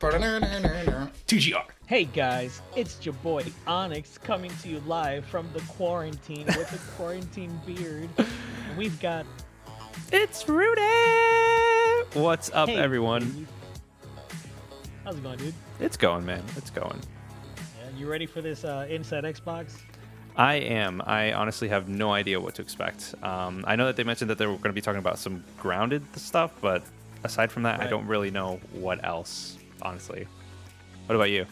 TGR. Hey guys, it's your boy Onyx coming to you live from the quarantine with a quarantine beard. And we've got It's Rudy. What's up, hey, everyone? baby. How's it going, dude? It's going, man. It's going. Yeah, you ready for this Inside Xbox? I am. I honestly have no idea what to expect. I know that they mentioned that they were going to be talking about some grounded stuff, but aside from that, I Right. don't really know what else, honestly. What about you?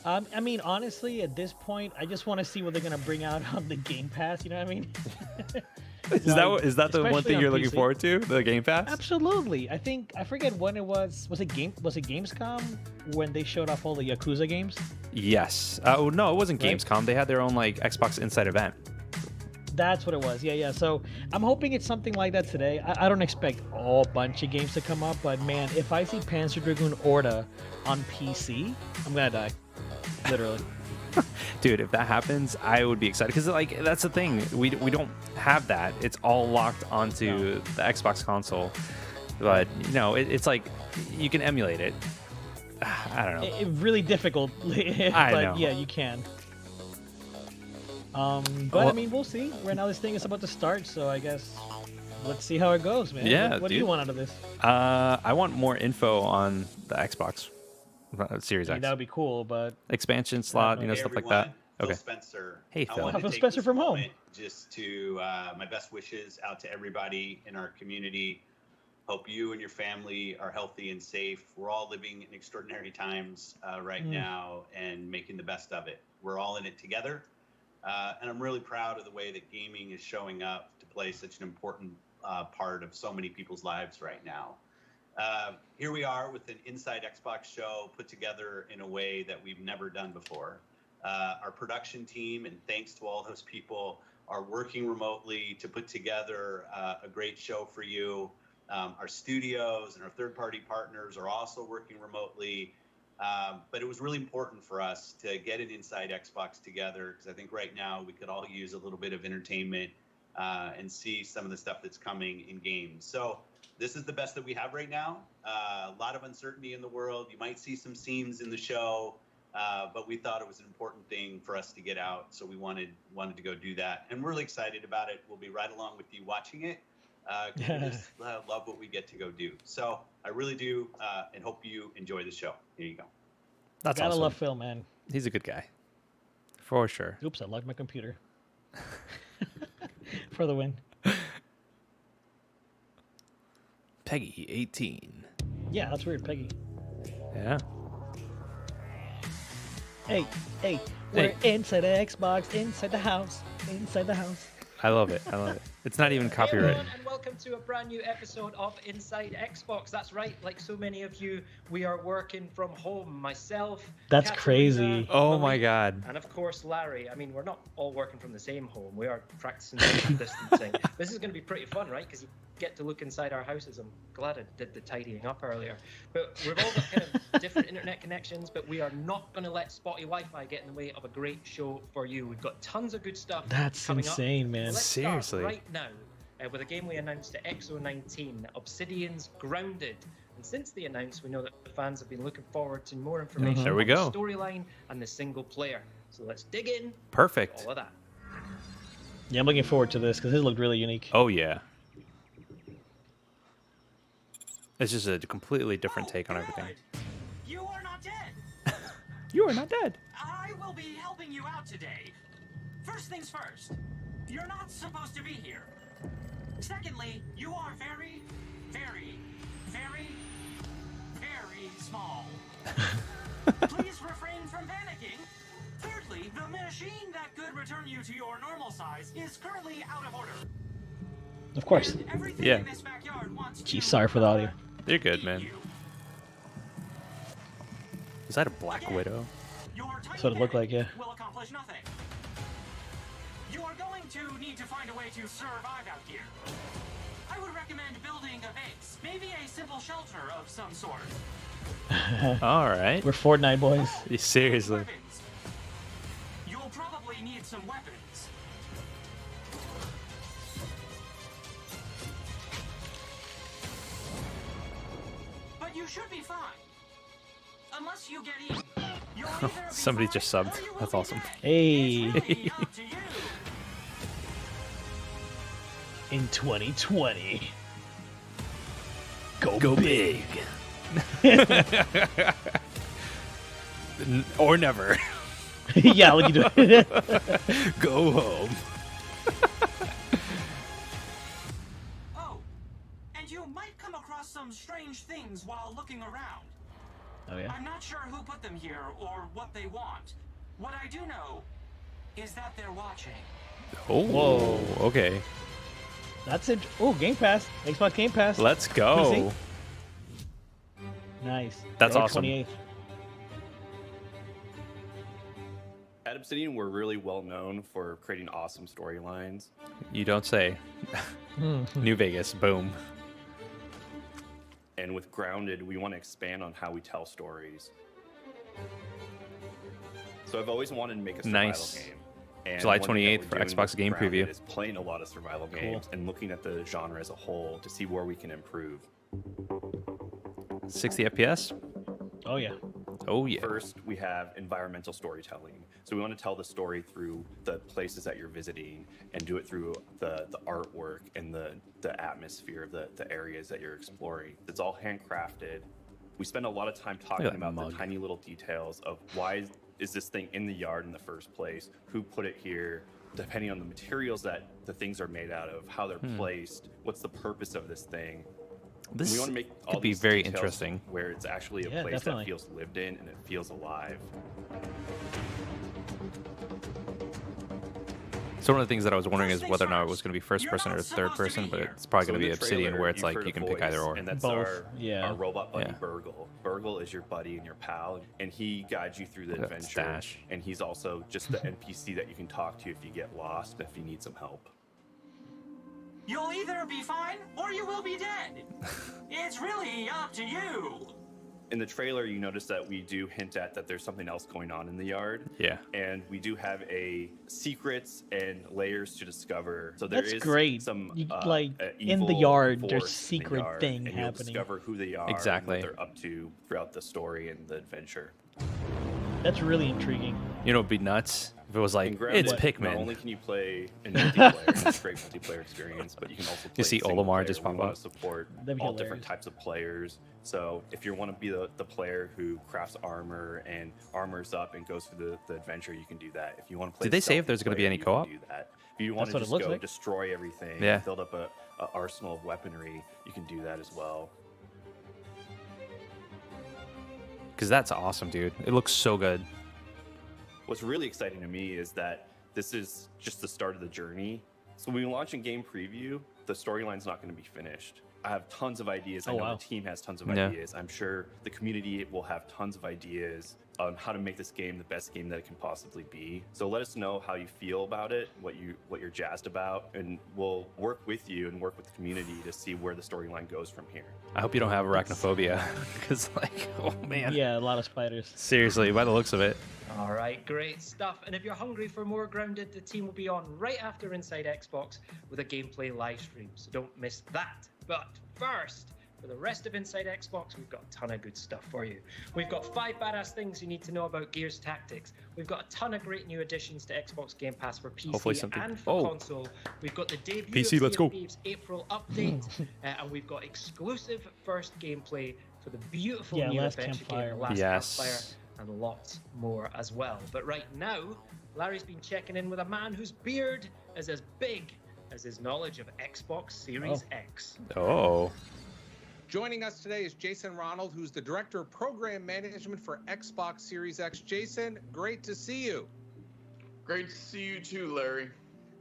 I mean, honestly, at this point, I just want to see what they're gonna bring out on the Game Pass. You know what I mean? Is that the one especially thing on you're looking PC. forward to? The Game Pass? Absolutely. I forget when it was. Was it Gamescom when they showed off all the Yakuza games? Yes. Oh no, it wasn't Right. Gamescom. They had their own like Xbox Inside event. That's what it was. Yeah. So I'm hoping it's something like that today. I don't expect a bunch of games to come up, but man, if I see Panzer Dragoon Orta on PC, I'm gonna die. Literally. Dude, if that happens, I would be excited because like that's the thing. We don't have that. It's all locked onto the Xbox console. But you know, it's like you can emulate it. I don't know. It really difficult, but know. yeah, you can. But Well- I mean, we'll see. Right now, this thing is about to start, so I guess let's see how it goes, man. Yeah, What do you dude. want out of this? I want more info on the Xbox Series I mean, X that would be cool, but expansion slot, you know, Hey, stuff like everyone. that. Phil Okay. Spencer. Hey, I Phil. wanted to Phil take Spencer this from home. moment just to my best wishes out to everybody in our community. Hope you and your family are healthy and safe. We're all living in extraordinary times right now and making the best of it. We're all in it together. And I'm really proud of the way that gaming is showing up to play such an important part of so many people's lives right now. Here we are with an Inside Xbox show put together in a way that we've never done before. Our production team, and thanks to all those people, are working remotely to put together a great show for you. Our studios and our third-party partners are also working remotely. But it was really important for us to get an Inside Xbox together because I think right now we could all use a little bit of entertainment and see some of the stuff that's coming in games. So this is the best that we have right now. A lot of uncertainty in the world. You might see some scenes in the show, but we thought it was an important thing for us to get out. So we wanted to go do that. And we're really excited about it. We'll be right along with you watching it. We just love what we get to go do. So I really do and hope you enjoy the show. Here you go. That's gotta awesome. love Phil, man. He's a good guy. For sure. Oops, I locked my computer. For the win. Peggy 18. Yeah, that's weird, Peggy. Yeah. Hey, we're inside the Xbox, inside the house, inside the house. I love it. I love it. It's not even Hey copyrighted. everyone, and welcome to a brand new episode of Inside Xbox. That's right, like so many of you, we are working from home. Myself, That's Katerina, crazy. Oh my Malik, God. and of course Larry. I mean, we're not all working from the same home. We are practicing social distancing. This is going to be pretty fun, right? Because you get to look inside our houses. I'm glad I did the tidying up earlier. But we've all got kind of different internet connections, but we are not going to let spotty Wi-Fi get in the way of a great show for you. We've got tons of good stuff That's coming up. insane, man. Let's Seriously. start right now with a game we announced at XO19, Obsidian's Grounded. And since the announced, we know that the fans have been looking forward to more information There we on go. the storyline and the single player. So let's dig in. Perfect. All of that. Yeah, I'm looking forward to this because it looked really unique. Oh yeah. It's just a completely different take on everything. You are not dead. You are not dead. I will be helping you out today. First things first, you're not supposed to be here. Secondly, you are very, very, very, very small. Please refrain from panicking. Thirdly, the machine that could return you to your normal size is currently out of order. Of course. And everything Yeah. in this backyard wants Gee, to, sorry for the audio. You're good, eat man. you. Is that a Black Widow? Your tiny That's what it looked panic like, yeah. will accomplish nothing. You are going to need to find a way to survive out here. I would recommend building a base, maybe a simple shelter of some sort. All right. We're Fortnite boys. Seriously. Weapons. You'll probably need some weapons. But you should be fine. unless you get eaten. You'll either be Somebody fine just or subbed. you will That's be awesome. dead. Hey. It's really up to you. In 2020. Go big. Or never. Yeah, look at you. Go home. Oh, and you might come across some strange things while looking around. Oh yeah. I'm not sure who put them here or what they want. What I do know is that they're watching. Oh, Whoa. okay. That's it. Oh, Game Pass. Xbox Game Pass. Let's go. Nice. That's May awesome. 28th. At Obsidian, we're really well known for creating awesome storylines. You don't say. New Vegas, boom. And with Grounded, we want to expand on how we tell stories. So I've always wanted to make a survival Nice. game. And July one thing that 28th we're for doing Xbox with Game Grounded Preview. is playing a lot of survival games and looking at the genre as a whole to see where we can improve. 60 FPS? Oh yeah. Oh, yeah. First, we have environmental storytelling. So we want to tell the story through the places that you're visiting and do it through the artwork and the atmosphere of the areas that you're exploring. It's all handcrafted. We spend a lot of time talking that about mug. the tiny little details of why is this thing in the yard in the first place, who put it here, depending on the materials that the things are made out of, how they're placed, what's the purpose of this thing. This We want to make all could be these very details interesting. where it's actually a Yeah, place definitely. that feels lived in and it feels alive. So one of the things that I was wondering First is whether or not it things was going to be first You're person or not third supposed to person, be but here. it's probably So going to in be the Obsidian trailer, where it's you've like heard you a can pick either voice, or. And that's Both, yeah. our robot buddy, Yeah. Burgle. Burgle is your buddy and your pal, and he guides you through the Look at that adventure. stash. And he's also just the NPC that you can talk to if you get lost, if you need some help. You'll either be fine or you will be dead. It's really up to you. In the trailer, you notice that we do hint at that there's something else going on in the yard. Yeah. And we do have a secrets and layers to discover. So there That's is great. some You- like, in the evil yard, there's force in the secret yard, thing and you'll happening. discover who they are Exactly. and what they're up to throughout the story and the adventure. That's really intriguing. You know, it'd be nuts if it was like, In Grounded, it's Not Pikmin. only can you play in multiplayer, and it's a great multiplayer experience, but you can also play You see single Olimar player. just We pop want up. to support That'd be all hilarious. different types of players. So if you want to be the player who crafts armor and armors up and goes through the adventure, you can do that. If you want to play, Did they say if stealthy there's gonna be player, any you can co-op? do that. If you want That's to what it just looks go like. destroy everything, Yeah. build up a arsenal of weaponry, you can do that as well. Because that's awesome, dude. It looks so good. What's really exciting to me is that this is just the start of the journey. So when we launch in game preview, the storyline's not going to be finished. I have tons of ideas. I Oh, know wow. the team has tons of Yeah. ideas. I'm sure the community will have tons of ideas on how to make this game the best game that it can possibly be. So let us know how you feel about it, what you're jazzed about, and we'll work with you and work with the community to see where the storyline goes from here. I hope you don't have arachnophobia. Because, like, oh, man. Yeah, a lot of spiders. Seriously, by the looks of it. All right, great stuff. And if you're hungry for more Grounded, the team will be on right after Inside Xbox with a gameplay live stream, so don't miss that. But first, for the rest of Inside Xbox, we've got a ton of good stuff for you. We've got 5 badass things you need to know about Gears Tactics. We've got a ton of great new additions to Xbox Game Pass for Hopefully PC something- and for Oh. console. We've got the debut PC, of let's Sea go. of Thieves April update, and we've got exclusive first gameplay for the beautiful Yeah, new Last adventure Campfire. game Last Yes. Campfire, and lots more as well. But right now, Larry's been checking in with a man whose beard is as big as his knowledge of Xbox Series X. Oh. Joining us today is Jason Ronald, who's the Director of Program Management for Xbox Series X. Jason, great to see you. Great to see you too, Larry.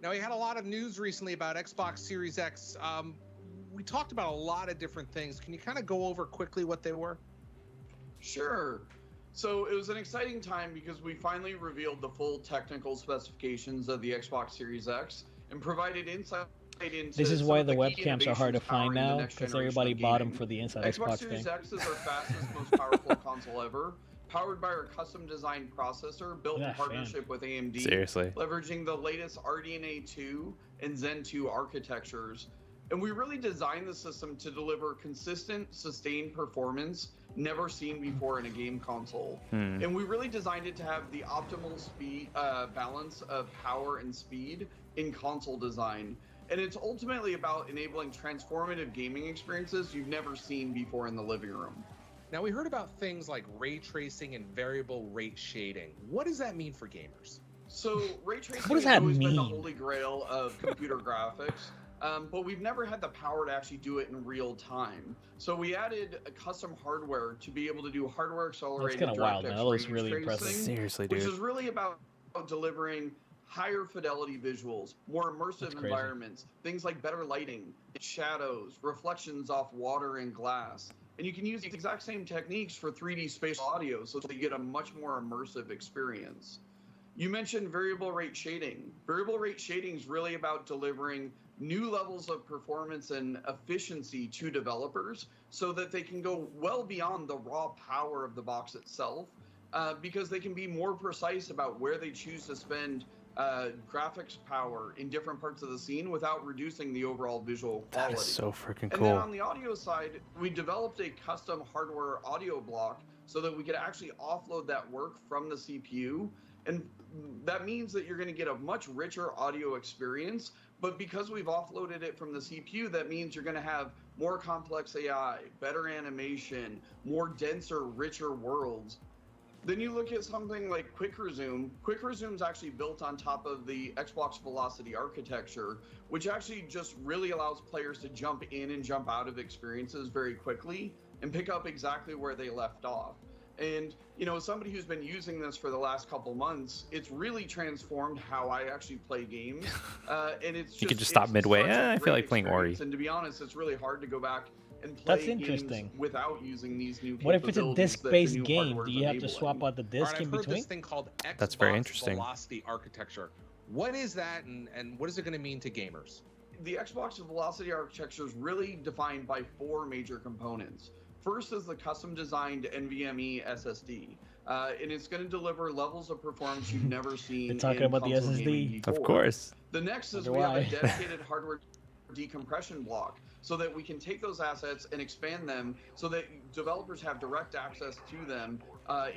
Now, we had a lot of news recently about Xbox Series X. We talked about a lot of different things. Can you kind of go over quickly what they were? Sure. So it was an exciting time because we finally revealed the full technical specifications of the Xbox Series X and provided insight into This is some why of the key webcams are hard to innovations find powering the now, next because generation everybody of bought them gaming. for the Inside Xbox Xbox Series thing. X is our fastest, most powerful console ever, powered by our custom-designed processor built in Yeah, fan. partnership with AMD. Seriously. Leveraging the latest RDNA 2 and Zen 2 architectures. And we really designed the system to deliver consistent, sustained performance never seen before in a game console. And we really designed it to have the optimal speed balance of power and speed in console design. And it's ultimately about enabling transformative gaming experiences you've never seen before in the living room. Now, we heard about things like ray tracing and variable rate shading. What does that mean for gamers? So ray tracing What does has that always been the mean? holy grail of computer graphics, but we've never had the power to actually do it in real time. So we added a custom hardware to be able to do hardware accelerated kinda wild, man. DirectX That looks ray really tracing, impressive. Seriously, which dude. is really about delivering higher fidelity visuals, more immersive That's crazy. environments, things like better lighting, shadows, reflections off water and glass. And you can use the exact same techniques for 3D spatial audio so that you get a much more immersive experience. You mentioned variable rate shading. Variable rate shading is really about delivering new levels of performance and efficiency to developers so that they can go well beyond the raw power of the box itself, because they can be more precise about where they choose to spend graphics power in different parts of the scene without reducing the overall visual quality. That is so freaking And then cool. on the audio side, we developed a custom hardware audio block so that we could actually offload that work from the CPU. And that means that you're going to get a much richer audio experience. But because we've offloaded it from the CPU, that means you're going to have more complex AI, better animation, more denser, richer worlds. Then you look at something like Quick Resume. Quick Resume is actually built on top of the Xbox Velocity architecture, which actually just really allows players to jump in and jump out of experiences very quickly and pick up exactly where they left off. And, you know, as somebody who's been using this for the last couple months, it's really transformed how I actually play games. And it's You could just stop midway. such a I feel great like playing Ori. experience. And to be honest, it's really hard to go back and play That's interesting. games without using these new What if it's a capabilities that the disc-based new game? hardware Do is you have to enabling. swap out the All disc right, in I've heard between? this thing called Xbox That's very interesting. Velocity architecture. What is that, and what is it going to mean to gamers? The Xbox Velocity architecture is really defined by 4 major components. First is the custom designed NVMe SSD, and it's going to deliver levels of performance you've never seen They're talking in about the console SSD. gaming before. Of course. The next is Wonder we have a why. dedicated hardware decompression block so that we can take those assets and expand them so that developers have direct access to them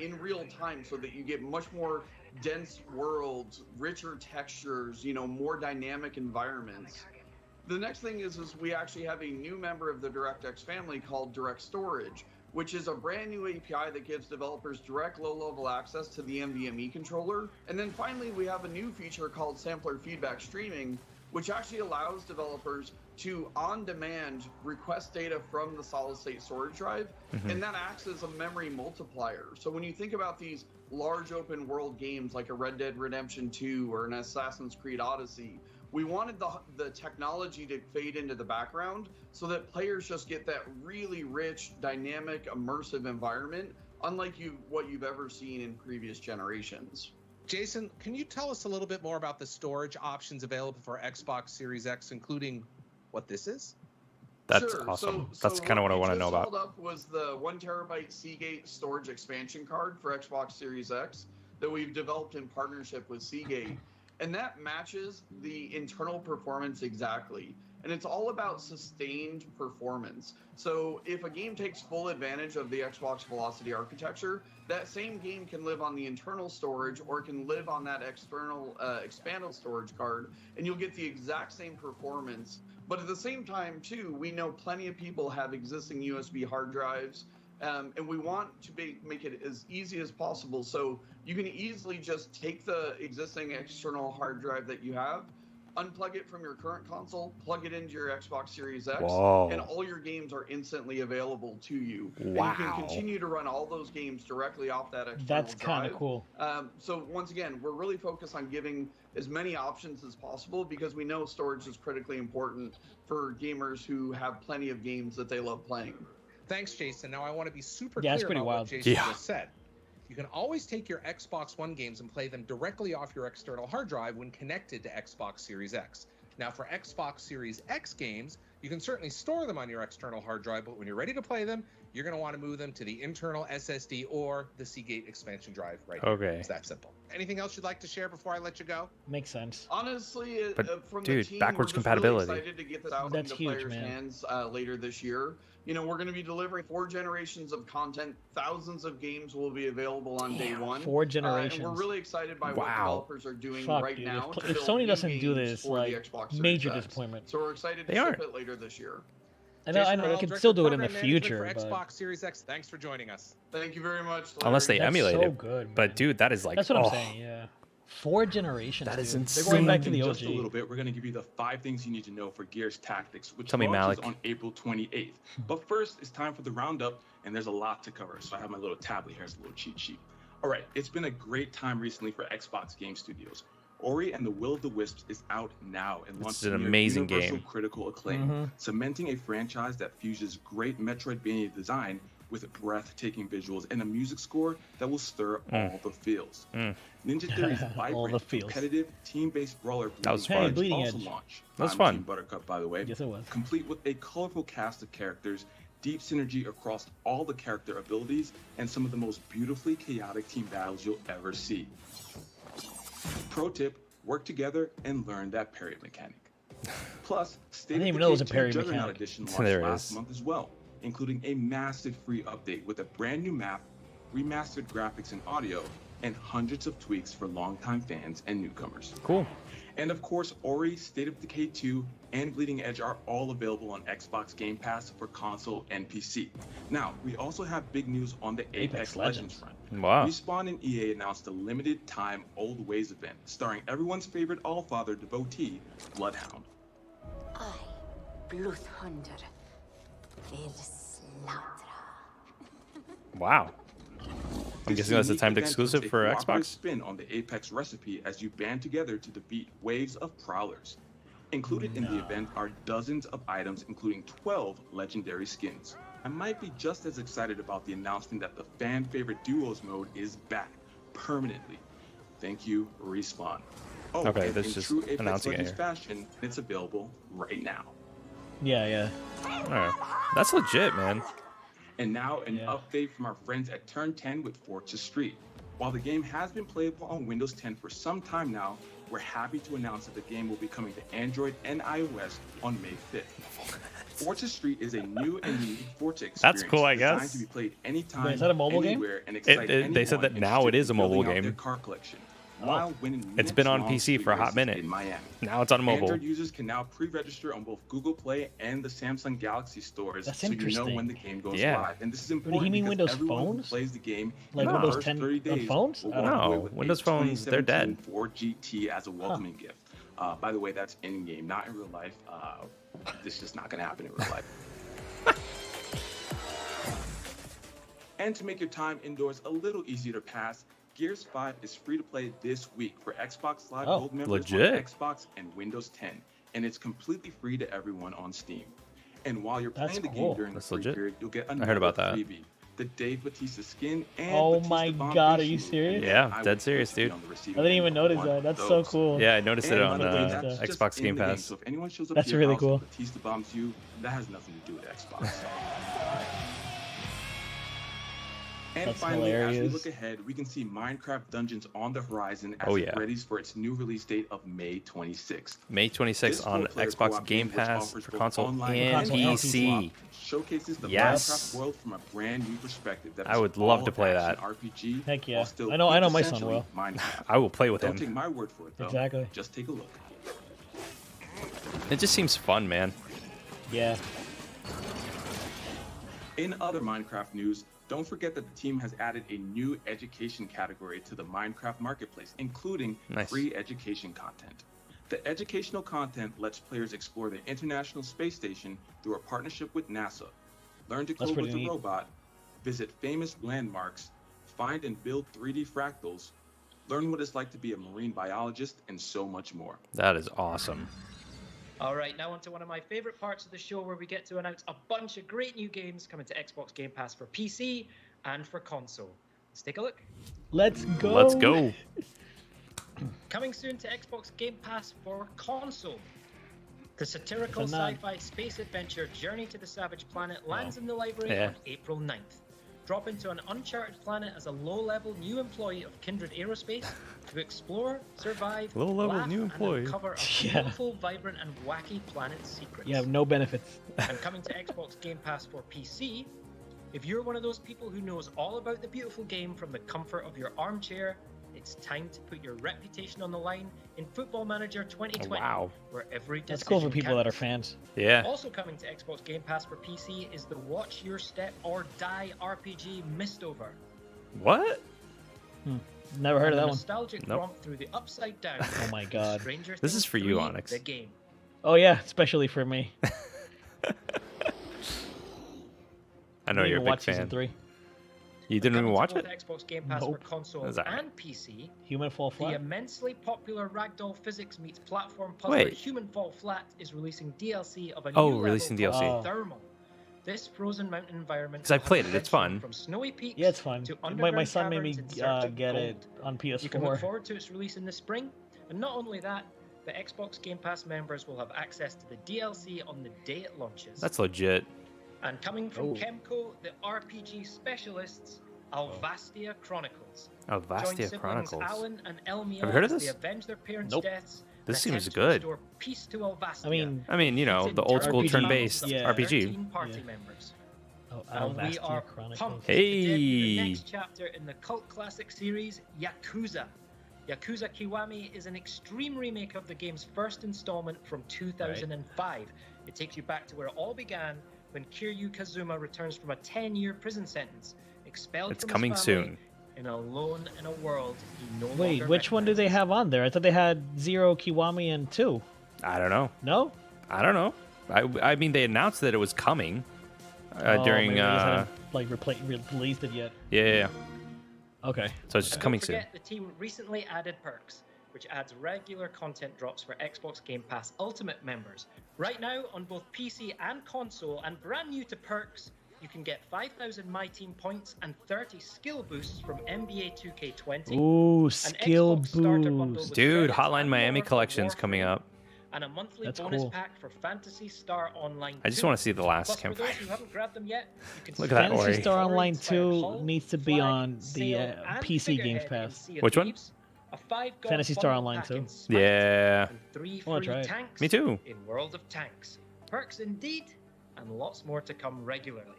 in real time so that you get much more dense worlds, richer textures, you know, more dynamic environments. The next thing is we actually have a new member of the DirectX family called Direct Storage, which is a brand new API that gives developers direct low-level access to the NVMe controller. And then finally, we have a new feature called Sampler Feedback Streaming, which actually allows developers to, on demand, request data from the solid-state storage drive, and that acts as a memory multiplier. So when you think about these large open-world games like a Red Dead Redemption 2 or an Assassin's Creed Odyssey, we wanted the technology to fade into the background so that players just get that really rich, dynamic, immersive environment, unlike what you've ever seen in previous generations. Jason, can you tell us a little bit more about the storage options available for Xbox Series X, including what this is? That's Sure. awesome. So That's kind of what I want to know about. What up was the 1 terabyte Seagate storage expansion card for Xbox Series X that we've developed in partnership with Seagate. And that matches the internal performance exactly. And it's all about sustained performance. So if a game takes full advantage of the Xbox Velocity architecture, that same game can live on the internal storage or can live on that external expanded storage card, and you'll get the exact same performance. But at the same time, too, we know plenty of people have existing USB hard drives, and we want to make it as easy as possible. So you can easily just take the existing external hard drive that you have, unplug it from your current console, plug it into your Xbox Series X, Whoa. and all your games are instantly available to you. Wow. And you can continue to run all those games directly off that external That's drive. kind of cool. So once again, we're really focused on giving as many options as possible because we know storage is critically important for gamers who have plenty of games that they love playing. Thanks, Jason. Now I want to be super Yeah, it's clear pretty about wild. what Jason Yeah. just said. You can always take your Xbox One games and play them directly off your external hard drive when connected to Xbox Series X. Now, for Xbox Series X games, you can certainly store them on your external hard drive, but when you're ready to play them, you're going to want to move them to the internal SSD or the Seagate expansion drive right Okay. here. It's that simple. Anything else you'd like to share before I let you go? Makes sense. Honestly, But, from dude, the team, backwards we're just compatibility. really excited to get this out That's into huge, players' man. hands later this year. You know, we're going to be delivering 4 generations of content. Thousands of games will be available on day one. 4 generations. And we're really excited by what Wow. developers are doing Fuck, right dude. now. to If build Sony new doesn't do games this, for like, the Xbox Series major X. disappointment. So we're excited to They ship aren't. it later this year. I know, Jason they Ronald, could Director still of do it in the Program Management future, for but Xbox Series X. Thanks for joining us. Thank you very much. Unless they Larry. That's emulate so it. good, man. But dude, that is like, that's what I'm oh, saying. Yeah, 4 generations. That is dude. insane. They're going back to In the just a little OG. bit, we're going to give you the 5 things you need to know for Gears Tactics, which Tell me, launches Malik. on April 28th. But first, it's time for the roundup, and there's a lot to cover. So I have my little tablet here as a little cheat sheet. All right, it's been a great time recently for Xbox Game Studios. Ori and the Will of the Wisps is out now and It's launching an near amazing universal game. critical acclaim, cementing a franchise that fuses great Metroidvania design with breathtaking visuals and a music score that will stir all the feels. Ninja Theory's All the vibrant, feels. competitive, team-based brawler That was Bleeding fun. Edge Bleeding also Edge. launched. That was I'm fun. Team Buttercup, by the way. Yes, it was. Complete with a colorful cast of characters, deep synergy across all the character abilities, and some of the most beautifully chaotic team battles you'll ever see. Pro tip, work together and learn that parry mechanic. Plus, State didn't of even know it was a Decay 2 parry Juggernaut mechanic. Edition There launched it last is. month as well, including a massive free update with a brand new map, remastered graphics and audio, and hundreds of tweaks for longtime fans and newcomers. Cool. And of course, Ori, State of Decay 2, and Bleeding Edge are all available on Xbox Game Pass for console and PC. Now, we also have big news on the Apex Legends front. Wow. Respawn and EA announced a limited-time Old Ways event starring everyone's favorite Allfather devotee, Bloodhound. I, Bloodhunter, will slaughter. Wow. I'm This guessing that's a unique timed event exclusive puts a for cooperative Xbox? spin on the Apex recipe as you band together to defeat waves of prowlers. Included in the event are dozens of items, including 12 legendary skins. I might be just as excited about the announcement that the fan favorite duos mode is back permanently. Thank you, Respawn. Oh, Okay, and that's in just true Apex announcing it Legends here. fashion, it's available right now. Yeah. Alright. That's legit, man. And now an Yeah. update from our friends at Turn 10 with Forza Street. While the game has been playable on Windows 10 for some time now, we're happy to announce that the game will be coming to Android and iOS on May 5th. Forza Street is a new and unique Forza experience That's cool, I designed guess. to be played anytime, Wait, is that a mobile game? anywhere, and excite They said anyone that now it is a interested in mobile building out game. their car collection, Oh. while winning It's been on minutes-long PC for a hot street races minute. in Miami. Now it's on mobile. Android users can now pre-register on both Google Play and the Samsung Galaxy stores, That's so you know interesting. when the game goes Yeah. live. And this is do you important mean because Windows everyone who phones? plays the game Like in the Windows first 10 30 on days phones? will I don't walk away know. with a Windows phones, they're dead. 2017 Ford GT as a welcoming gift. By the way, that's in-game, not in real life. This is just not going to happen in real life. And to make your time indoors a little easier to pass, Gears 5 is free to play this week for Xbox Live Oh, Gold members legit. on Xbox and Windows 10, and it's completely free to everyone on Steam. And while you're That's playing the cool. game during That's the free legit. period, you'll get heard another about that. freebie: the Dave Bautista skin and Oh Batista my Bomb God, are face you shield. serious? Yeah, I dead would serious, personally be dude. on the I receiving didn't end even of notice one that. of That's so those. cool. Yeah, I noticed it And on by the way, that's just Xbox in Game the game, Pass. so if anyone shows up That's to your really house and cool. Batista bombs you, that has nothing to do with Xbox. And That's finally, as we hilarious. look ahead, we can see Minecraft Dungeons on the horizon as Oh, it yeah. readies for its new release date of May 26th. May 26th This on four-player Xbox co-op Game game, which Pass offers for both console online and Console and PC. showcases the Yes. Minecraft world from a brand new perspective. That I is would love to all play action that. RPG, Heck yeah. while still I know my son quintessentially will. Minecraft. I will play with Don't take him. my word for it, though. Exactly. Just take a look. It just seems fun, man. Yeah. In other Minecraft news, don't forget that the team has added a new education category to the Minecraft marketplace, including Nice. free education content. The educational content lets players explore the International Space Station through a partnership with NASA, learn to That's code with pretty a neat. robot, visit famous landmarks, find and build 3D fractals, learn what it's like to be a marine biologist, and so much more. That is awesome. All right, now on to one of my favorite parts of the show where we get to announce a bunch of great new games coming to Xbox Game Pass for PC and for console. Let's take a look. Let's go. Let's go. Coming soon to Xbox Game Pass for console. The satirical It's a nod. sci-fi space adventure Journey to the Savage Planet lands in the library Yeah. on April 9th. Drop into an uncharted planet as a low-level new employee of Kindred Aerospace to explore, survive, Low-level laugh, new and employee. uncover a Yeah. beautiful, vibrant, and wacky planet's secrets. You have no benefits. And coming to Xbox Game Pass for PC, if you're one of those people who knows all about the beautiful game from the comfort of your armchair, it's time to put your reputation on the line in Football Manager 2020, Wow. where every That's cool for decision people that are counts. fans. Yeah. Also coming to Xbox Game Pass for PC is the Watch Your Step or Die RPG Mistover. What? Never heard of And a that one. nostalgic Nope. romp through the Upside Down. Oh my god. Stranger This is Things for you, 3, Onyx. The game. Oh yeah, especially for me. I know Didn't you're a even big watch season fan. 3. You didn't even Coming to watch both it? Xbox Game Pass Nope. for console That's alright. and PC. Human Fall The Flat. immensely popular Ragdoll Physics meets platform puzzler Wait. Human Fall Flat is releasing DLC of a Oh, new releasing level DLC. called Thermal. This frozen mountain environment 'Cause I will have played it, it's adventure fun. From snowy peaks Yeah, it's fun. to My underground son made me caverns in search of get gold. it on You can look PS4. forward to its release in the spring, and not only that, the Xbox Game Pass members will have access to the DLC on the day it launches. That's legit. And coming from Oh. Kemco, the RPG specialists, Alvastia Chronicles. Oh, Join Vastia siblings Chronicles. Alan and Elmia Have you heard of as this? they avenge their parents' Nope. deaths. This and seems attempt to good. restore peace to Alvastia. I mean, you know, the old school RPG. turn-based Yeah. RPG. 13 party Yeah. members. Oh, And we Alvastia are Chronicles. pumped to debut the Hey. next chapter in the cult classic series, Yakuza. Yakuza Kiwami is an extreme remake of the game's first installment from 2005. It takes you back to where it all began when Kiryu Kazuma returns from a 10-year prison sentence, expelled It's from coming his family, soon. and alone in a world he no Wait, longer which one do they recognizes. have on there? I thought they had 0, Kiwami, and 2. I don't know. No? I don't know. I mean, they announced that it was coming Oh, during. maybe they just haven't, like released it yet. Yeah. Okay. So it's just And coming don't soon. forget, the team recently added perks, which adds regular content drops for Xbox Game Pass Ultimate members. Right now, on both PC and console, and brand new to perks, you can get 5,000 My Team points and 30 skill boosts from NBA 2K20. Ooh, an skill Xbox starter bundle boost. with Dude, credits Hotline and Miami more for collection's coming Warframe, up. and a monthly That's bonus cool. pack for Fantasy Star Online. I just 2. want to see the Last Plus, for those Campfire. who haven't grabbed them yet, you can Look at that Fantasy Ori. Star Online Inspired 2 hull, needs to be flag, on the sail, and PC Games figurehead in Pass. Sea of Which one? Thieves, a 5 Fantasy Star Online 2. Yeah. And 3 I wanna free try it. tanks Me too. in World of Tanks. Perks indeed, and lots more to come regularly.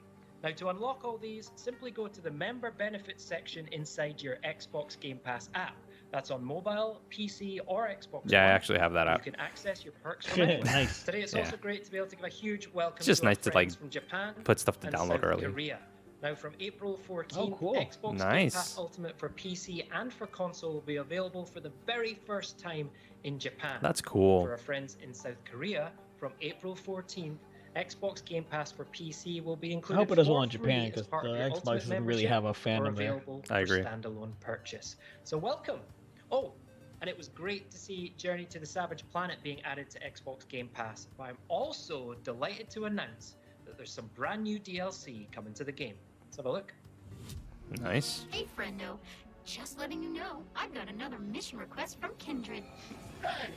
Now, to unlock all these, simply go to the member benefits section inside your Xbox Game Pass app. That's on mobile, PC, or Xbox Yeah, I One. actually have that You app. can access your perks from anywhere. Nice. Today, it's Yeah. also great to be able to give a huge welcome It's just to our nice to, friends like, from Japan put stuff to and download South early. Korea. Now, from April 14th, Oh, cool. Xbox Game Nice. Pass Ultimate for PC and for console will be available for the very first time in Japan. That's For cool. our friends in South Korea, from April 14th, Xbox Game Pass for PC will be I included. hope it does well for in free Japan as because part the of your Xbox Ultimate doesn't really membership have a or fandom there. available I for agree. standalone purchase. So welcome. Oh, and it was great to see Journey to the Savage Planet being added to Xbox Game Pass. But I'm also delighted to announce that there's some brand new DLC coming to the game. Let's have a look. Nice. Hey, friendo. Just letting you know, I've got another mission request from Kindred. Hey,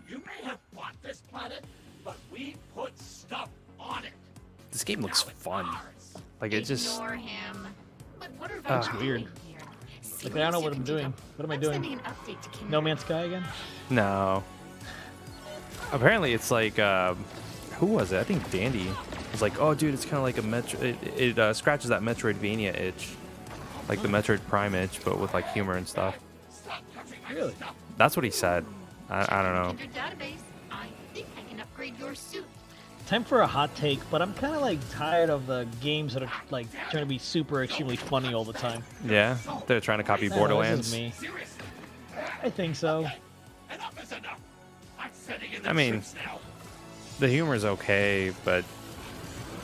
you may have bought this planet, but we put stuff on it. This game looks Now it's fun. ours. Like it just. Ignore him. But what are Ah. you Weird. doing here? See Like, I don't know you what I'm can doing. up. What am I I'm doing? sending an update to Kindred. No Man's Sky again? No. Apparently, it's like. Who was it? I think Dandy was like, "Oh, dude, it's kind of like a Metro. It scratches that Metroidvania itch, like the Metroid Prime itch, but with like humor and stuff." Really? That's what he said. I don't know. Kindred database. I think I can upgrade your suit. Time for a hot take, but I'm kind of like tired of the games that are like trying to be super extremely funny all the time. Yeah, they're trying to copy I don't know, Borderlands. This is me. Seriously, I think so. enough is enough. I'm sending in I the mean, troops now. The humor's okay, but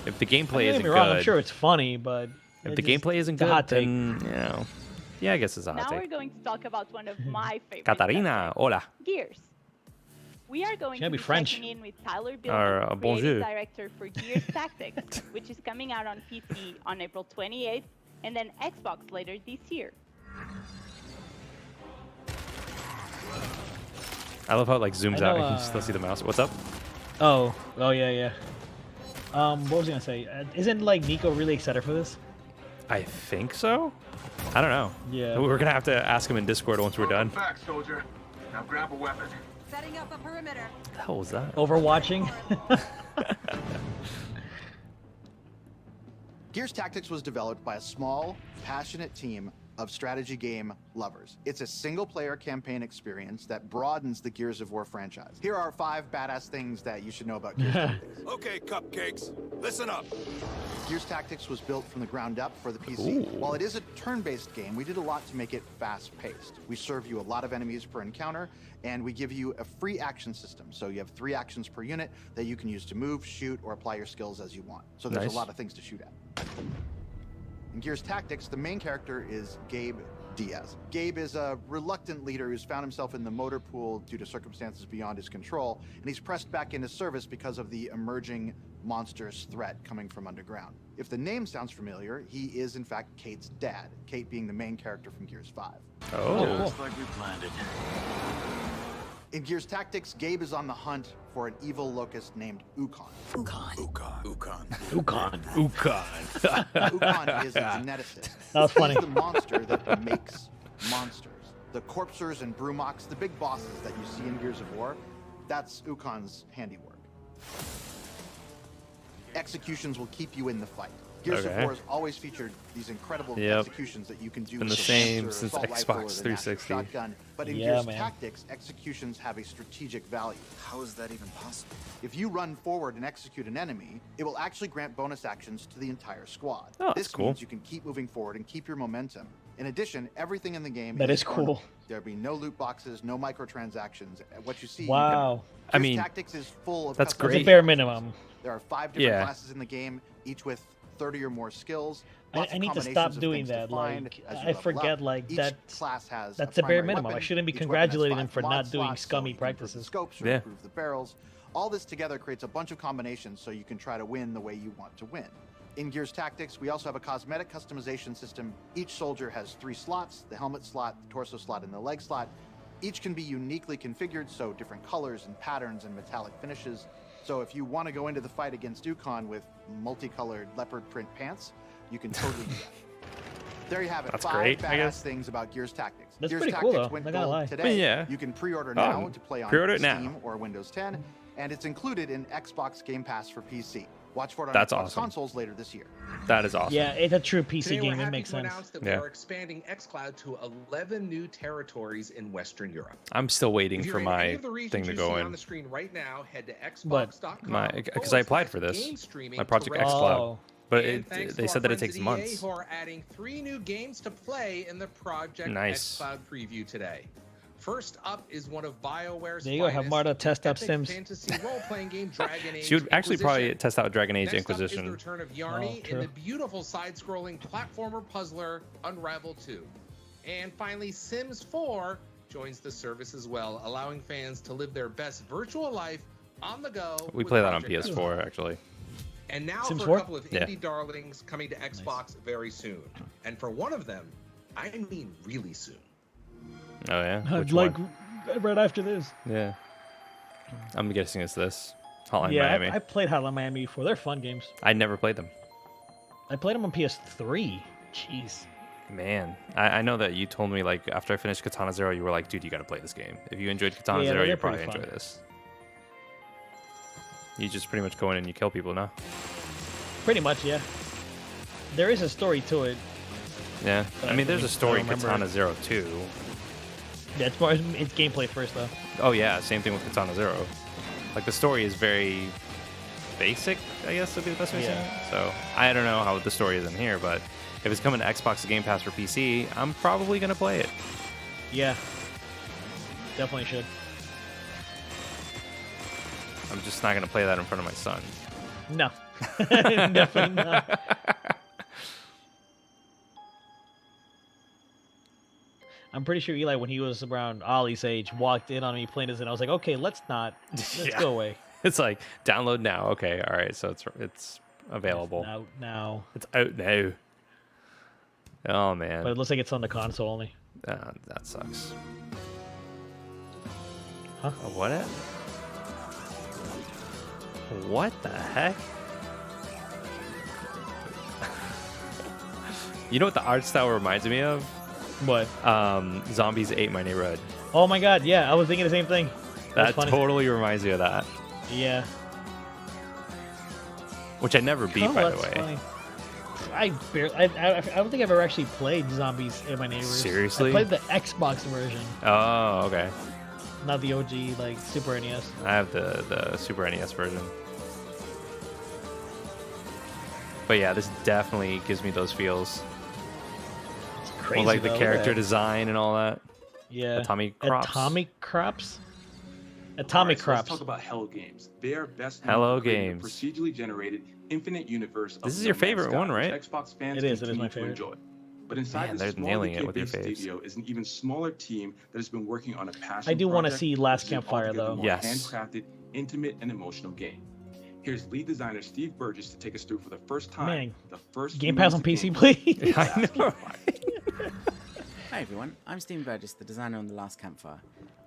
if the gameplay Don't isn't get me wrong, I'm good, sure it's funny, but if it the just- gameplay isn't it's a good, hot take. then you know, yeah, I guess it's a hot Now we're take. going to talk about one of my favorite Katarina, hola. subjects, Gears. We are going She might to be be French. checking in with Tyler Or, Billman, bonjour. creative director for Gears Tactics, which is coming out on PC on April 28th, and then Xbox later this year. I love how it like zooms I out know, and you can still see the mouse. What's up? Oh, yeah. What was I gonna say? Isn't like Nico really excited for this? I think so. I don't know. Yeah. We're gonna have to ask him in Discord once we're done. Back, soldier. Now grab a weapon. Setting up a perimeter. What the hell was that? Overwatching. Gears Tactics was developed by a small, passionate team of strategy game lovers. It's a single-player campaign experience that broadens the Gears of War franchise. Here are 5 badass things that you should know about Gears Tactics. Okay, cupcakes, listen up. Gears Tactics was built from the ground up for the PC. Ooh. While it is a turn-based game, we did a lot to make it fast-paced. We serve you a lot of enemies per encounter, and we give you a free action system. So you have 3 actions per unit that you can use to move, shoot, or apply your skills as you want. So there's Nice. a lot of things to shoot at. In Gears Tactics, the main character is Gabe Diaz. Gabe is a reluctant leader who's found himself in the motor pool due to circumstances beyond his control, and he's pressed back into service because of the emerging monstrous threat coming from underground. If the name sounds familiar, he is in fact Kate's dad, Kate being the main character from Gears 5. Oh. Looks like we planned it. In Gears Tactics, Gabe is on the hunt for an evil locust named Ukon. Ukon. Ukon is a geneticist. That was funny. He's the monster that makes monsters. The Corpsers and Brumox, the big bosses that you see in Gears of War, that's Ukon's handiwork. Executions will keep you in the fight. Gears of Okay. War has always featured these incredible Yep. executions that you can do Been with the a same Lancer, since assault rifle, or Xbox the natural 360. shotgun. But in Yeah, Gears man. Tactics, executions have a strategic value. How is that even possible? If you run forward and execute an enemy, it will actually grant bonus actions to the entire squad. Oh, that's this cool. means you can keep moving forward and keep your momentum. In addition, everything in the game That is earned. cool. There'll be no loot boxes, no microtransactions. What you see, Wow. I Gears mean, Tactics is full of that's customization. That's great. a bare minimum. There are 5 different Yeah. classes in the game, each with 30 or more skills. I Lots of need to combinations stop of doing things to that. find Like, as you I level forget, up. like, Each that's class has that's a the bare primary minimum. I weapon. shouldn't be Each weapon has congratulating 5 them for mod not doing slots, so scummy you can improve the practices. scopes or Yeah. improve the barrels. All this together creates a bunch of combinations so you can try to win the way you want to win. In Gears Tactics, we also have a cosmetic customization system. Each soldier has 3 slots, the helmet slot, the torso slot, and the leg slot. Each can be uniquely configured, so different colors and patterns and metallic finishes. So if you want to go into the fight against Ukon with multicolored leopard print pants, you can totally do that. There you have it. That's 5 great, I badass guess. things about Gears Tactics. That's Gears pretty Tactics cool, though. went Not gonna gold lie. today. Yeah. You can pre-order Oh, now to play on pre-order it Steam now. or Windows 10, and it's included in Xbox Game Pass for PC. Watch for it on That's Xbox awesome. consoles later this year. That is awesome. Yeah, it's a true PC Today, game. we're It happy makes to sense. announce that Yeah. we are expanding xCloud to 11 new territories in Western Europe. I'm still waiting If you're for in any my of the regions thing to you go see in. on the screen right now, head to But xbox.com. Because I applied for this, game streaming my Project to xCloud, Oh. but And thanks they to said our that it friends takes at EA months. who are adding 3 new games to play in the Project Nice. xCloud preview today. First up is one of BioWare's There you go. Have finest, Marta test out epic Sims. fantasy role-playing game Dragon Age She would actually probably Inquisition. test out Dragon Age Next up is the Inquisition. return of Yarny Oh, true. in the beautiful side-scrolling platformer puzzler Unravel 2. And finally, Sims 4 joins the service as well, allowing fans to live their best virtual life on the go. We with play that on Project PS4 actually. And now Sims for 4? a couple of Yeah. indie darlings coming to Xbox very soon. And for one of them, I mean really soon. Oh yeah. Which Like one? right after this. Yeah. I'm guessing it's this. Hotline Yeah, Miami. I played Hotline Miami before. They're fun games. I never played them. I played them on PS3. Jeez. Man, I know that you told me like after I finished Katana Zero, you were like, dude, you gotta play this game. If you enjoyed Katana Yeah, Zero, they're you probably pretty enjoy fun. this. You just pretty much go in and you kill people now. Pretty much, yeah. There is a story to it. Yeah. I mean, there's a story in remember Katana it. Zero too. Yeah, it's gameplay first though. Oh yeah, same thing with Katana Zero. Like the story is very basic, I guess would be the best way to say it. So I don't know how the story is in here, but if it's coming to Xbox Game Pass for PC, I'm probably gonna play it. Yeah. Definitely should. I'm just not gonna play that in front of my son. No. Definitely not. I'm pretty sure Eli, when he was around Ollie's age, walked in on me playing this, and I was like, "Okay, let's not. Let's Yeah. go away." It's like download now. Okay, all right. So it's available. It's out now. It's out now. Oh man. But it looks like it's on the console only. That sucks. Huh? What? What the heck? You know what the art style reminds me of? What? Zombies Ate My Neighborhood. Oh my god, yeah, I was thinking the same thing. That funny. totally reminds me of that. Yeah. Which I never beat, Oh, by the that's way. funny. I don't think I've ever actually played Zombies in My Neighbors. Seriously? I played the Xbox version, Oh, okay. not the OG like Super NES. I have the Super NES version. But yeah, this definitely gives me those feels. It's crazy. Well, like though, the look character at that. design and all that. Yeah. Atomic Crops. Atomic Crops. All Atomic right, so Crops. let's talk about Hello Games. They are best known Hello for creating Games. a procedurally generated infinite universe. Of This is No your Man's favorite Sky, one, which right? Xbox fans It is my continue to favorite. enjoy. But inside Man, this they're nailing it small with your UK-based faves. studio is an even smaller team that has been working on a passion I do wanna project, see Last which is an Campfire, altogether though. more Yes. handcrafted, intimate, and emotional game. Here's lead designer Steve Burgess to take us through for the first time Man, the first Game few Pass on minutes PC, of gameplay please. for I Last know. Campfire. Hi everyone, I'm Stephen Burgess, the designer on The Last Campfire,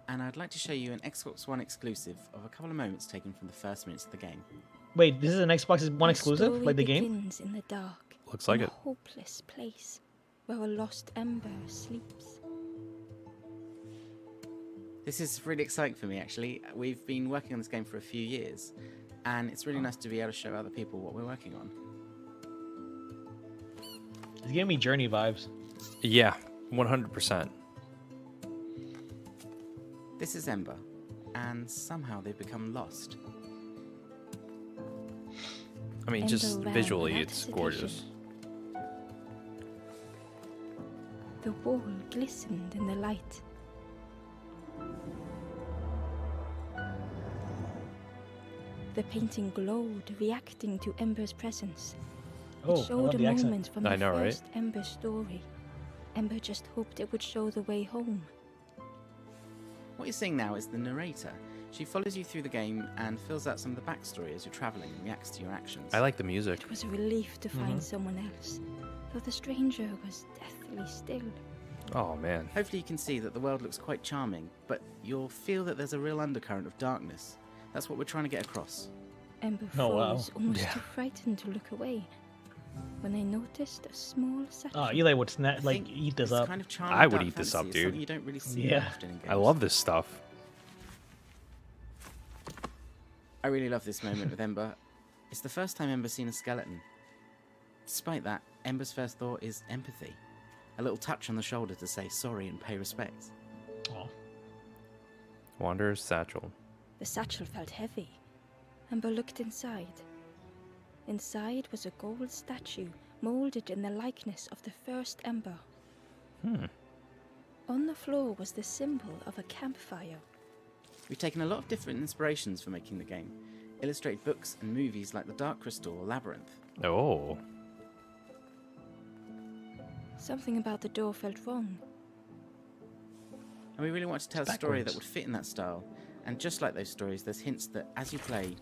and I'd like to show you an Xbox One exclusive of a couple of moments taken from the first minutes of the game. Wait, this is an Xbox One exclusive, like the game? Begins in the dark. Looks like in it. A hopeless place where a lost ember sleeps. This is really exciting for me actually. We've been working on this game for a few years, and it's really nice to be able to show other people what we're working on. It's giving me Journey vibes. Yeah, 100%. This is Ember, and somehow they've become lost. I mean, just Ember ran visually, without it's hesitation. gorgeous. The wall glistened in the light. The painting glowed, reacting to Ember's presence. Oh, It I showed love a the accent. moment from I the know, right? first Ember story. Ember just hoped it would show the way home. What you're seeing now is the narrator. She follows you through the game and fills out some of the backstory as you're traveling and reacts to your actions. I like the music. It was a relief to Mm-hmm. find someone else, though the stranger was deathly still. Oh, man. Hopefully you can see that the world looks quite charming, but you'll feel that there's a real undercurrent of darkness. That's what we're trying to get across. Ember Oh, wow. froze, almost Yeah. too frightened to look away, when they noticed a small satchel. Oh, Eli would I like think eat this this up. kind of charming I would dark eat this fantasy up, is dude. something you don't really see Yeah. often in games. I love this stuff. I really love this moment with Ember. It's the first time Ember's seen a skeleton. Despite that, Ember's first thought is empathy. A little touch on the shoulder to say sorry and pay respect. Oh. Wanderer's Satchel. The satchel felt heavy. Ember looked inside. Inside was a gold statue molded in the likeness of the first Ember. On the floor was the symbol of a campfire. We've taken a lot of different inspirations for making the game. Illustrated books and movies like The Dark Crystal or Labyrinth. Oh. Something about the door felt wrong. And we really wanted to tell It's a story that backwards. would fit in that style. And just like those stories, there's hints that as you play,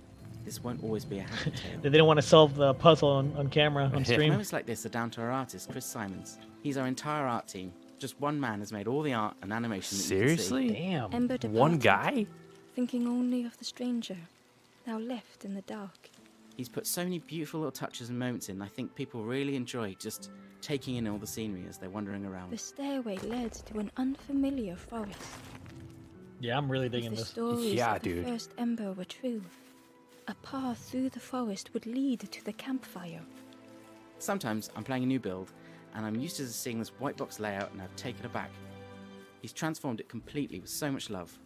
this won't always be a happy tale. They didn't want to solve the puzzle on camera, on stream. Moments like this are down to our artist, Chris Simons. He's our entire art team. Just one man has made all the art and animation that you can see. Seriously? Damn. Ember One departed, guy? thinking only of the stranger, now left in the dark. He's put so many beautiful little touches and moments in. I think people really enjoy just taking in all the scenery as they're wandering around. The stairway led to an unfamiliar forest. Yeah, I'm really digging If the this. stories Yeah, of the dude. first Ember were true, a path through the forest would lead to the campfire. Sometimes I'm playing a new build, and I'm used to seeing this white box layout, and I've taken it back. He's transformed it completely with so much love.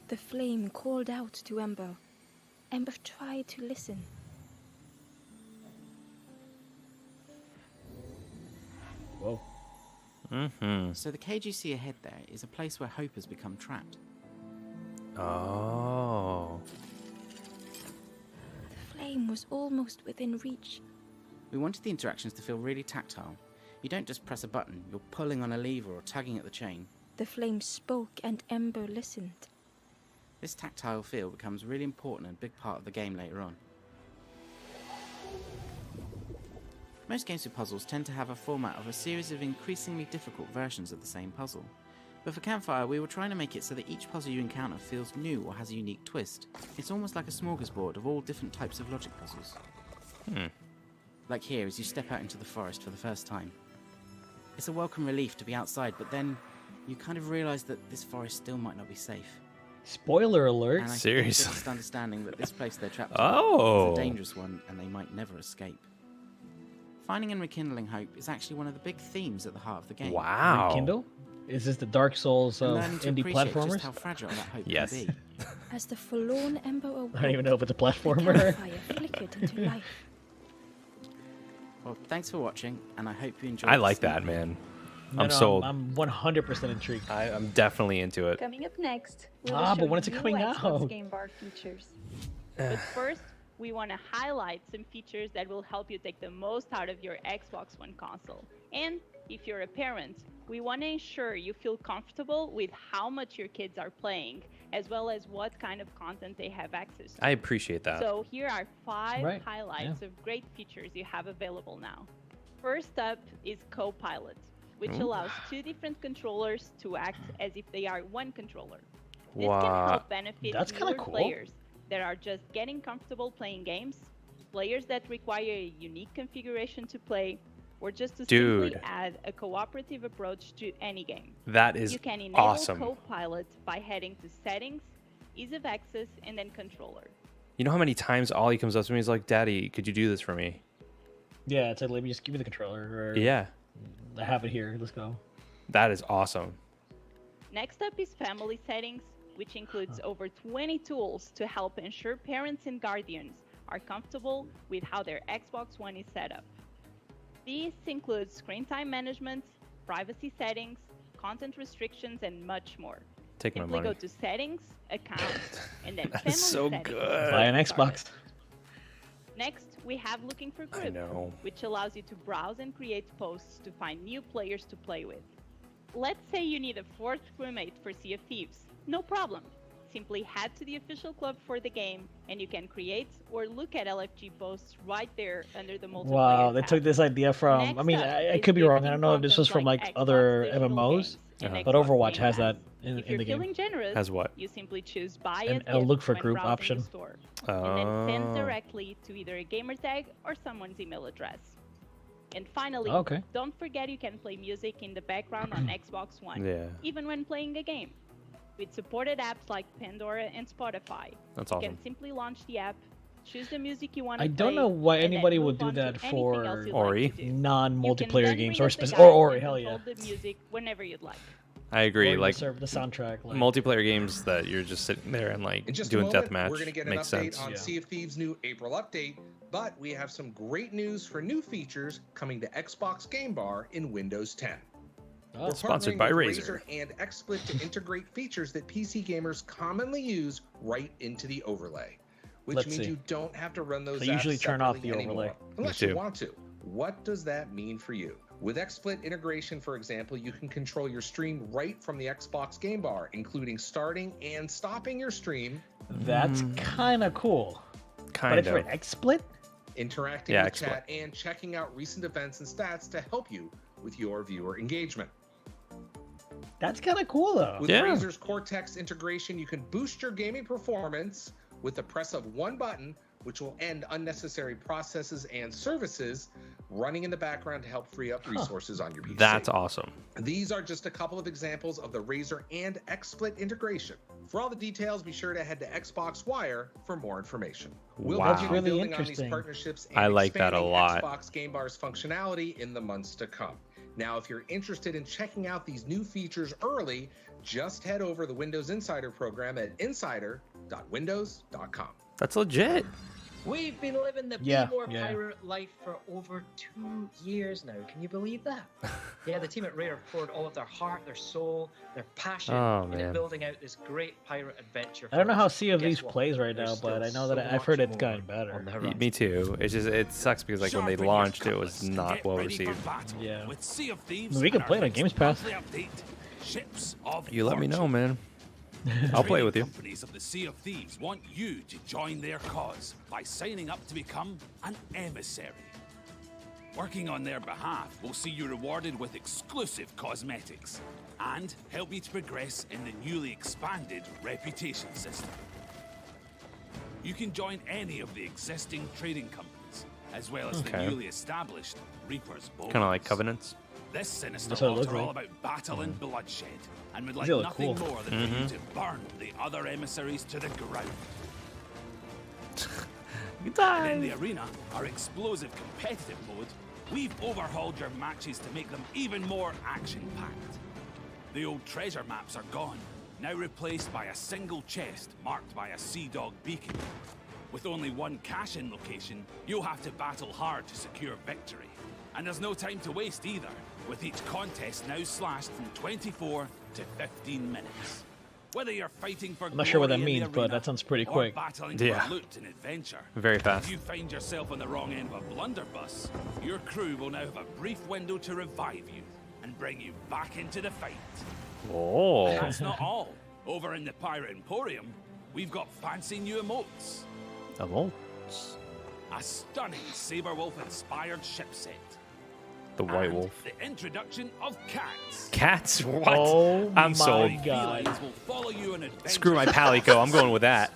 The flame called out to Ember. Ember tried to listen. Whoa. Mm-hmm. So the cage you see ahead there is a place where Hope has become trapped. Oh. The flame was almost within reach. We wanted the interactions to feel really tactile. You don't just press a button, you're pulling on a lever or tugging at the chain. The flame spoke and Ember listened. This tactile feel becomes really important and a big part of the game later on. Most games with puzzles tend to have a format of a series of increasingly difficult versions of the same puzzle. But for Campfire, we were trying to make it so that each puzzle you encounter feels new or has a unique twist. It's almost like a smorgasbord of all different types of logic puzzles. Like here, as you step out into the forest for the first time. It's a welcome relief to be outside, but then you kind of realise that this forest still might not be safe. Spoiler alert. And I Seriously? think just understanding that this place they're trapped Oh. in is a dangerous one and they might never escape. Finding and rekindling hope is actually one of the big themes at the heart of the game. Wow. Rekindle? Is this the Dark Souls And of learning to indie appreciate platformers? just how fragile that hope Yes. can be. As the forlorn ember awoke, I don't even know if it's a the platformer. campfire flickered into life. Well, thanks for watching, and I hope you enjoyed I this like that, sneak peek. man. No, I'm no, sold. I'm 100% intrigued. I'm definitely into it. Coming up next, we'll Ah, show but when is it you coming Xbox out? Game Bar features. But first, we want to highlight some features that will help you take the most out of your Xbox One console. And if you're a parent, we want to ensure you feel comfortable with how much your kids are playing, as well as what kind of content they have access to. I appreciate that. So here are 5 Right, highlights of great features you have available now. First up is Copilot, which Ooh. allows 2 different controllers to act as if they are one controller. This can Wow. help benefit That's kinda newer cool. players that are just getting comfortable playing games, players that require a unique configuration to play, or just to simply Dude. add a cooperative approach to any game. That is You can enable awesome. Copilot by heading to Settings, Ease of Access, and then Controller. You know how many times Ollie comes up to me and is like, Daddy, could you do this for me? Yeah, it's like, let me just give me the controller. Or Yeah. I have it here. Let's go. That is awesome. Next up is Family Settings, which includes over 20 tools to help ensure parents and guardians are comfortable with how their Xbox One is set up. These include screen time management, privacy settings, content restrictions, and much more. Take my Simply money. go to Settings, Accounts, and then That Family is so Settings. good. Buy an to get started. Xbox. Next, we have Looking for I Group, know. which allows you to browse and create posts to find new players to play with. Let's say you need a 4th crewmate for Sea of Thieves. No problem. Simply head to the official club for the game, and you can create or look at LFG posts right there under the multiplayer Wow, they tab. took this idea from. I Next mean, up I is could be wrong. I gifting don't know if this was content from like Xbox other digital MMOs, games and but Xbox Overwatch Game has Pass. that in If the you're game. feeling generous, Has what? you simply choose Buy And as a Gift look for when group browsing option. the store, and then send Oh. directly to either a gamer tag or someone's email address. And finally, Okay. don't forget you can play music in the background on Xbox One, Yeah. even when playing a game. With supported apps like Pandora and Spotify, That's you awesome. can simply launch the app, choose the music you want to I play. don't know why and then anybody move would do on to that anything for else you'd Ori. like to do. You can non-multiplayer then games bring or up the specific. guide Or Ori, and hell control yeah. the music whenever you'd like. I agree. Or the Like server, the soundtrack. Like, multiplayer games that you're just sitting there and like In just doing a moment, deathmatch we're going to get an makes update sense. on Sea of Thieves' new April update, but we have some great news for new features coming to Xbox Game Bar in Windows 10. We're Sponsored partnering by with Razer. and XSplit to integrate features that PC gamers commonly use right into the overlay, which Let's means see. you don't have to run those I apps usually turn off separately the anymore, overlay. unless Me you too. want to. What does that mean for you? With XSplit integration, for example, you can control your stream right from the Xbox Game Bar, including starting and stopping your stream, That's kind of cool. But Kind it's for of. XSplit? interacting Yeah, with XSplit. chat, and checking out recent events and stats to help you with your viewer engagement. That's kind of cool though. With Yeah. Razer's Cortex integration, you can boost your gaming performance with the press of one button, which will end unnecessary processes and services running in the background to help free up resources on your PC. That's awesome. These are just a couple of examples of the Razer and XSplit integration. For all the details, be sure to head to Xbox Wire for more information. We'll Wow. continue That's really building on these interesting. partnerships and I like that a expanding lot. Xbox Game Bar's functionality in the months to come. Now, if you're interested in checking out these new features early, just head over the Windows Insider program at insider.windows.com. That's legit. We've been living the Yeah, Be More yeah. Pirate life for over 2 years now. Can you believe that? Yeah, the team at Rare poured all of their heart, their soul, their passion Oh, into man. building out this great pirate adventure. I don't know for how us. Sea of Guess Thieves what? plays right There's now, but I still know that so I've heard much it's more gotten better. on the Y- horizon. Me too. It's just it sucks because like when they Sharpen your launched, it was cutlass and not get well ready for received. battle. Yeah. With Sea of Thieves We can and play our it on next Games Pass. monthly update, Ships of You let me know, Fortune. man. I'll play with you. Companies of the Sea of Thieves want you to join their cause by signing up to become an emissary. Working on their behalf will see you rewarded with exclusive cosmetics and help you to progress in the newly expanded reputation system. You can join any of the existing trading companies, as well as the newly established Reaper's Bowl. Kind of like Covenants. This sinister That's what it lot looks are all like. about battle and bloodshed, and would like They look nothing cool. more than for you to burn the other emissaries to the ground. And in the arena, our explosive competitive mode, we've overhauled your matches to make them even more action-packed. The old treasure maps are gone, now replaced by a single chest marked by a Sea Dog beacon. With only one cash-in location, you'll have to battle hard to secure victory. And there's no time to waste either, with each contest now slashed from 24 to 15 minutes. Whether you're fighting for I'm not sure what that glory in the means, but arena that sounds pretty or quick. battling Yeah. for loot and adventure. Very fast. If you find yourself on the wrong end of a blunderbuss, your crew will now have a brief window to revive you and bring you back into the fight. Oh. And that's not all. Over in the Pirate Emporium, we've got fancy new emotes. Emotes. A stunning Saberwolf-inspired ship set. The White and Wolf. the introduction of cats. Cats? What? Oh I'm my sold. God. Felines will follow you on adventures. Screw my Palico. I'm going with that.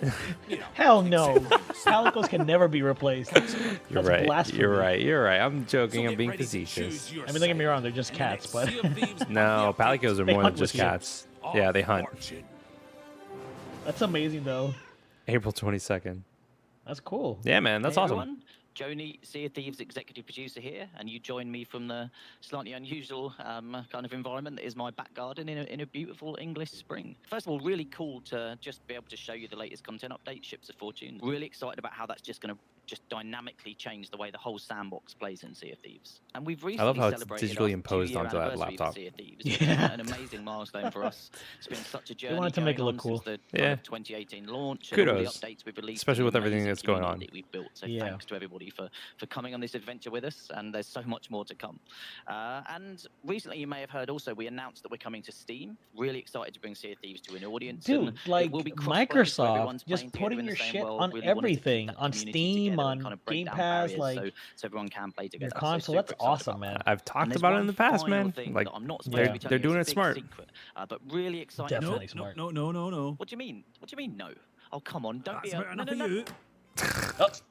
You know, Hell no. Palicos can never be replaced. You're That's right. blasphemy. You're right. You're right. I'm joking. so I'm get being ready to facetious. choose your I mean, don't get me side wrong, they're just in the cats, next but Sea of Thieves No, Mafia Palicos are They more than hunt just with you. cats. of Yeah, they hunt. Fortune. that's amazing though. April 22nd. That's cool. Yeah, man. That's Hey, awesome. everyone. Joni, Sea of Thieves executive producer here, and you join me from the slightly unusual kind of environment that is my back garden in a beautiful English spring. First of all, really cool to just be able to show you the latest content update, Ships of Fortune. Really excited about how that's just going to just dynamically change the way the whole sandbox plays in Sea of Thieves. And we've recently love how it's celebrated digitally our imposed 2-year onto that anniversary for laptop. Sea of Thieves. It's Yeah. an amazing milestone for us. It's been such a journey. wanted to make it going look on cool. since the kind Yeah. of 2018 launch and all the Kudos. updates we've released, Especially and with the everything amazing that's going community on. that we've built. So Yeah. thanks to everybody for coming on this adventure with us, and there's so much more to come. And recently, you may have heard also, we announced that we're coming to Steam. Really excited to bring Sea of Thieves to an audience. Dude, and like it will be cross-play, so Microsoft everyone's playing just together putting in the your same shit world. on Really wanted to keep everything, that on community Steam, together and on kind of break Game down Pass, barriers like so everyone can play together. your So console. super That's excited awesome, about man. that. I've talked And there's about it one in the past, final man. thing Like, that I'm not supposed they're, to be telling they're you, doing it it's a big smart. secret, but really excited. Definitely No, smart. no. What do you mean? What do you mean no? Oh, come on, don't That's be a... about No, enough no, for no. you.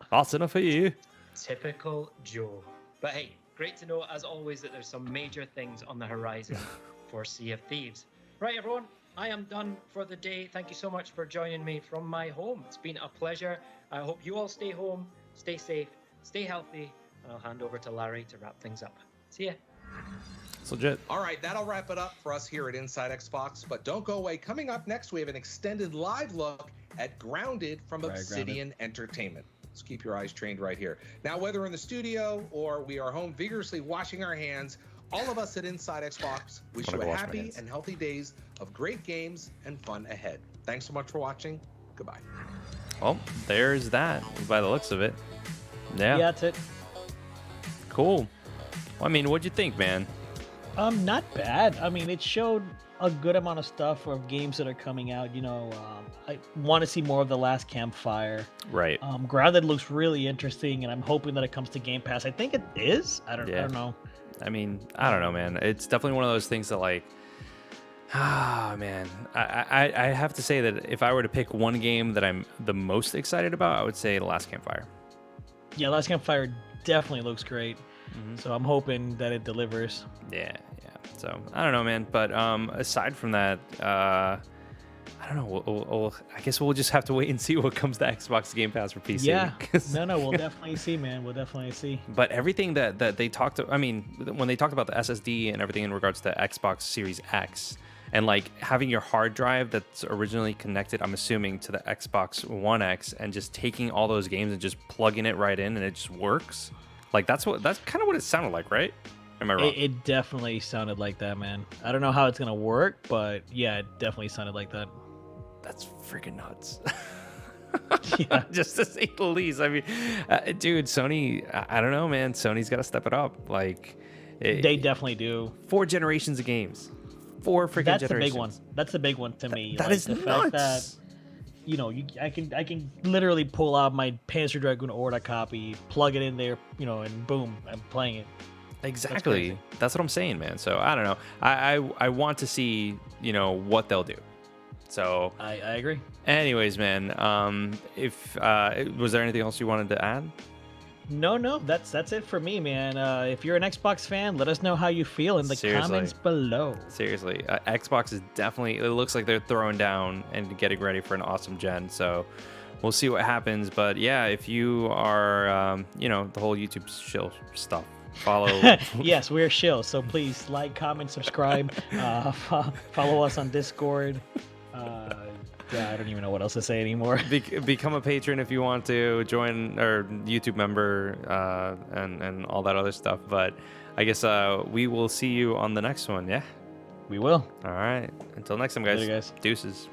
That's enough for you. Typical Joe. But hey, great to know as always that there's some major things on the horizon for Sea of Thieves. Right, everyone, I am done for the day. Thank you so much for joining me from my home. It's been a pleasure. I hope you all stay home, stay safe, stay healthy, and I'll hand over to Larry to wrap things up. See ya. It's legit. All right, that'll wrap it up for us here at Inside Xbox. But don't go away. Coming up next, we have an extended live look at Grounded from Right, Obsidian Entertainment. So keep your eyes trained right here. Now, whether in the studio or we are home vigorously washing our hands, all of us at Inside Xbox wish I'm you gonna a go wash my happy hands. and healthy days of great games and fun ahead. Thanks so much for watching. Goodbye. Well, there's that by the looks of it. Yeah. Yeah, that's it. Cool. Well, I mean, what'd you think, man? Not bad. I mean, it showed a good amount of stuff of games that are coming out. You know, I want to see more of the Last Campfire. Right. Grounded looks really interesting, and I'm hoping that it comes to Game Pass. I think it is. I don't know. I mean, I don't know, man. It's definitely one of those things that, like, man, I have to say that if I were to pick one game that I'm the most excited about, I would say The Last Campfire. Yeah, Last Campfire definitely looks great. Mm-hmm. So I'm hoping that it delivers. Yeah. So I don't know, man. But aside from that, I don't know. I guess we'll just have to wait and see what comes to Xbox Game Pass for PC. Yeah. No, we'll definitely see, man. We'll definitely see. But everything that they talked, I mean, when they talked about the SSD and everything in regards to Xbox Series X, and like having your hard drive that's originally connected, I'm assuming, to the Xbox One X, and just taking all those games and just plugging it right in and it just works. Like that's kind of what it sounded like, right? Am I wrong? It definitely sounded like that, man. I don't know how it's gonna work, but yeah, it definitely sounded like that. That's freaking nuts. Yeah. Just to say the least. I mean, dude, Sony, I don't know, man. Sony's got to step it up. Like, They definitely do. 4 generations of games. 4 freaking That's generations. the big one. That's the big one to me. That like, is the nuts. fact I can literally pull out my Panzer Dragoon Orta copy, plug it in there, and boom, I'm playing it. Exactly. That's what I'm saying, man. So I don't know. I want to see, what they'll do. So I agree. Anyways, man, if was there anything else you wanted to add? No, that's it for me, man. If you're an Xbox fan, let us know how you feel in the comments below. Seriously, Xbox is definitely. It looks like they're throwing down and getting ready for an awesome gen. So we'll see what happens. But yeah, if you are, the whole YouTube shill stuff. Follow. Yes, we're shill. So please like, comment, subscribe. Follow us on Discord. I don't even know what else to say anymore. Become a patron if you want to. Join our YouTube member and all that other stuff. But I guess we will see you on the next one. Yeah, we will. All right. Until next time, guys. Later, guys. Deuces.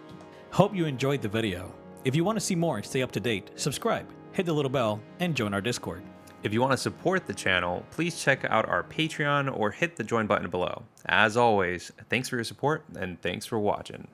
Hope you enjoyed the video. If you want to see more and stay up to date, subscribe, hit the little bell, and join our Discord. If you want to support the channel, please check out our Patreon or hit the join button below. As always, thanks for your support and thanks for watching.